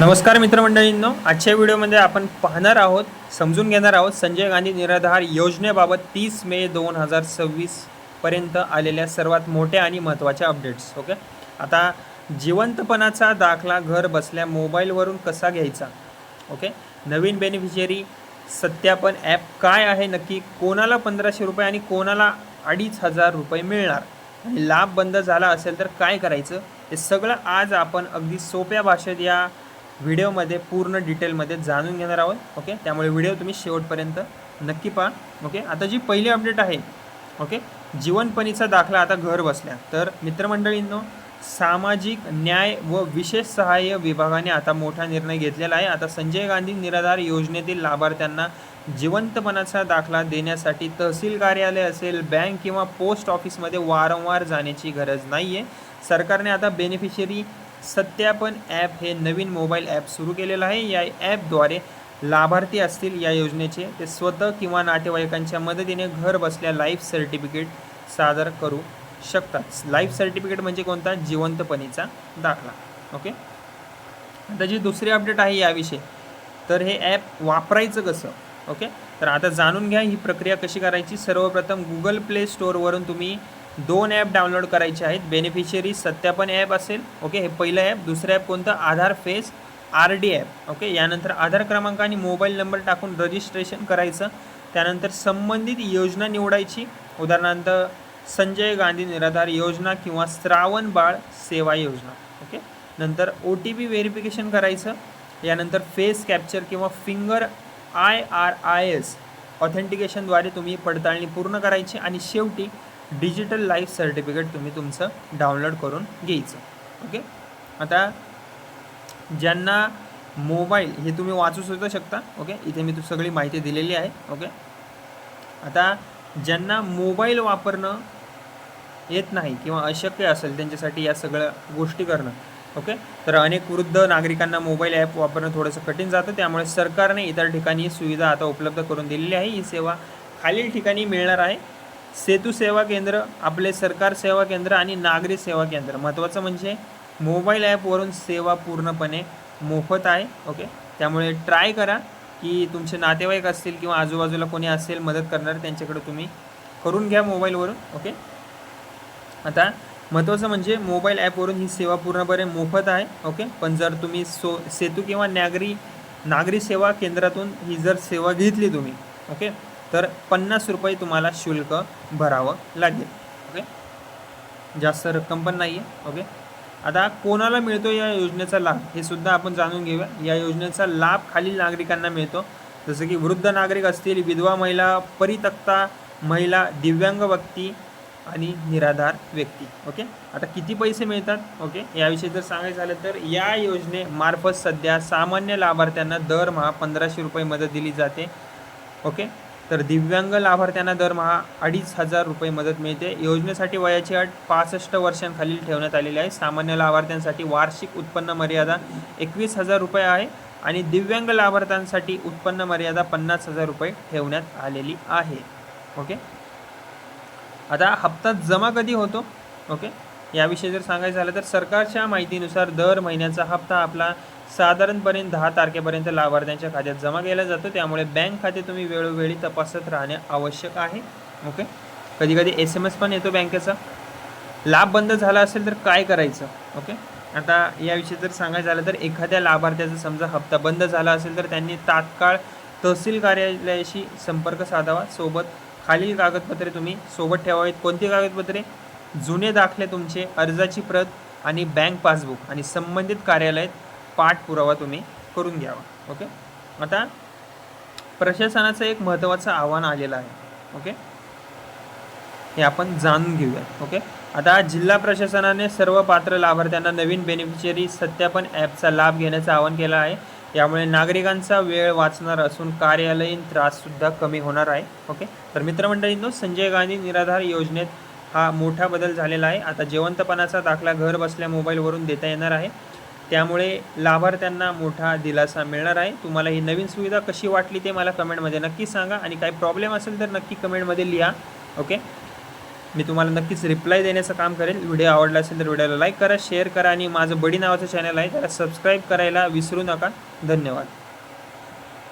नमस्कार मित्रमंडळींनो, आजच्या व्हिडिओमध्ये आपण पाहणार आहोत, समजून घेणार आहोत संजय गांधी निराधार योजनेबाबत 30 मे 2026 पर्यंत आलेल्या सर्वात मोठ्या आणि महत्त्वाच्या अपडेट्स. ओके, आता जिवंतपणाचा दाखला घर बसल्या मोबाईलवरून कसा घ्यायचा. ओके, नवीन बेनिफिशियरी सत्यापन ॲप काय आहे नक्की, कोणाला 1500 रुपये आणि कोणाला 2500 रुपये मिळणार, आणि लाभ बंद झाला असेल तर काय करायचं, हे सगळं आज आपण अगदी सोप्या भाषेत या व्हिडिओमध्ये पूर्ण डिटेलमध्ये जाणून घेणार आहोत. ओके, त्यामुळे व्हिडिओ तुम्ही शेवटपर्यंत नक्की पहा. ओके, आता जी पहिली अपडेट आहे, ओके, जीवनपणीचा दाखला आता घर बसल्या. तर मित्रमंडळींनो, सामाजिक न्याय व विशेष सहाय्य विभागाने आता मोठा निर्णय घेतलेला आहे. आता संजय गांधी निराधार योजनेतील लाभार्थ्यांना जिवंतपणाचा दाखला देण्यासाठी तहसील कार्यालय असेल, बँक किंवा पोस्ट ऑफिसमध्ये वारंवार जाण्याची गरज नाही आहे. सरकारने आता बेनिफिशियरी सत्यापन ॲप हे नवीन मोबाईल ॲप सुरू केलेलं आहे. या ॲपद्वारे लाभार्थी असतील या योजनेचे ते स्वतः किंवा नातेवाईकांच्या मदतीने घर बसल्या लाईफ सर्टिफिकेट सादर करू शकतात. लाईफ सर्टिफिकेट म्हणजे कोणता, जिवंतपणीचा दाखला. ओके, आता जी दुसरी अपडेट आहे याविषयी, तर हे ॲप वापरायचं कसं. ओके, तर आता जाणून घ्या ही प्रक्रिया कशी करायची. सर्वप्रथम गुगल प्ले स्टोअरवरून तुम्ही 2 ॲप डाउनलोड करायचे आहेत. बेनिफिशियरी सत्यापन ॲप असेल, ओके, हे पहिलं ॲप. दुसरं ॲप कोणतं, आधार फेस RD ॲप. ओके, यानंतर आधार क्रमांक आणि मोबाईल नंबर टाकून रजिस्ट्रेशन करायचं. त्यानंतर संबंधित योजना निवडायची, उदाहरणार्थ संजय गांधी निराधार योजना किंवा श्रावण बाळ सेवा योजना. ओके, नंतर OTP व्हेरिफिकेशन करायचं. यानंतर फेस कॅप्चर किंवा फिंगर IRIS ऑथेंटिकेशनद्वारे तुम्ही पडताळणी पूर्ण करायची आणि शेवटी डिजिटल लाईफ सर्टिफिकेट तुम्ही तुमचं डाउनलोड करून घ्यायचं. ओके, आता ज्यांना मोबाईल हे तुम्ही वाचू सुद्धा शकता. ओके, इथे मी सगळी माहिती दिलेली आहे. ओके, आता ज्यांना मोबाईल वापरणं येत नाही किंवा अशक्य असेल त्यांच्यासाठी या सगळ्या गोष्टी करणं. ओके, तर अनेक वृद्ध नागरिकांना मोबाईल ॲप वापरणं थोडंसं कठीण जातं. त्यामुळे सरकारने इतर ठिकाणी सुविधा आता उपलब्ध करून दिलेली आहे. ही सेवा खालील ठिकाणी मिळणार आहे: सेतू सेवा केंद्र, आपले सरकार सेवा केंद्र आणि नागरी सेवा केंद्र. महत्त्वाचं म्हणजे मोबाईल ॲपवरून सेवा पूर्णपणे मोफत आहे. ओके, त्यामुळे ट्राय करा की तुमचे नातेवाईक असतील किंवा आजूबाजूला कोणी असेल मदत करणार, त्यांच्याकडे तुम्ही करून घ्या मोबाईलवरून. ओके, आता महत्त्वाचं म्हणजे मोबाईल ॲपवरून ही सेवा पूर्णपणे मोफत आहे. ओके, पण जर तुम्ही सेतू किंवा नागरी सेवा केंद्रातून ही जर सेवा घेतली तुम्ही, ओके, तर 50 रुपये तुम्हाला शुल्क भरावं लागेल. ओके, जास्त रक्कम पण नाही आहे. ओके, आता कोणाला मिळतो या योजनेचा लाभ हे सुद्धा आपण जाणून घेऊया. या योजनेचा लाभ खालील नागरिकांना मिळतो, जसं की वृद्ध नागरिक असतील, विधवा महिला, परित्यक्ता महिला, दिव्यांग व्यक्ती आणि निराधार व्यक्ती. ओके, आता किती पैसे मिळतात, ओके, याविषयी जर सांगायचं झालं तर या योजनेमार्फत सध्या सामान्य लाभार्थ्यांना दरमहा 1500 रुपये मदत दिली जाते. ओके, तर दिव्यांग लाभार्थ्यांना दरमहा 2500 रुपये मदत मिळते. योजनेसाठी वयाची अट 65 वर्षांखालील ठेवण्यात आलेली आहे. सामान्य लाभार्थ्यांसाठी वार्षिक उत्पन्न मर्यादा 21,000 रुपये आहे आणि दिव्यांग लाभार्थ्यांसाठी उत्पन्न मर्यादा 50,000 रुपये ठेवण्यात आलेली आहे. ओके, आता हप्ता जमा कधी होतो, ओके, याविषयी जर सांगायचं झालं तर सरकारच्या माहितीनुसार दर महिन्याचा हप्ता आपला साधारणपणे 10 तारखेपर्यंत लाभार्थ्यांच्या खात्यात जमा केला जातो. त्यामुळे बँक खाते तुम्ही वेळोवेळी तपासत राहणे आवश्यक आहे. ओके, कधी कधी SMS पण येतो बँकेचा. लाभ बंद झाला असेल तर काय करायचं. ओके, आता याविषयी जर सांगायचं झालं तर एखाद्या लाभार्थ्याचा समजा हप्ता बंद झाला असेल तर त्यांनी तात्काळ तहसील कार्यालयाशी संपर्क साधावा. सोबत खालील कागदपत्रे तुम्ही सोबत ठेवावीत. कोणती कागदपत्रे, जुने दाखले तुमचे, अर्जाची प्रत आणि बँक पासबुक आणि संबंधित कार्यालयात पाठपुरावा तुम्ही करून घ्यावा. ओके, आता प्रशासनाचं एक महत्त्वाचं आव्हान आलेलं आहे. ओके, हे आपण जाणून घेऊया. ओके, आता जिल्हा प्रशासनाने सर्व पात्र लाभार्थ्यांना नवीन बेनिफिशियरी सत्यापन ॲपचा लाभ घेण्याचं आवाहन केलं आहे. यामुळे नागरिकांचा वेळ वाचणार असून कार्यालयीन त्राससुद्धा कमी होणार आहे. ओके, तर मित्रमंडळींनो, संजय गांधी निराधार योजनेत हा मोठा बदल झालेला आहे. आता जिवंतपणाचा दाखला घर बसल्या मोबाईलवरून देता येणार आहे. त्यामुळे लाभार्थ्यांना मोठा दिलासा मिळणार आहे. तुम्हाला ही नवीन सुविधा कशी वाटली ते मला कमेंटमध्ये नक्की सांगा आणि काही प्रॉब्लेम असेल तर नक्की कमेंटमध्ये लिहा. ओके, मी तुम्हाला नक्कीच रिप्लाय देण्याचं काम करेल. व्हिडिओ आवडला असेल तर व्हिडिओला लाईक करा, शेअर करा आणि माझं बडी नावाचं चॅनल आहे त्याला सबस्क्राईब करायला विसरू नका. धन्यवाद.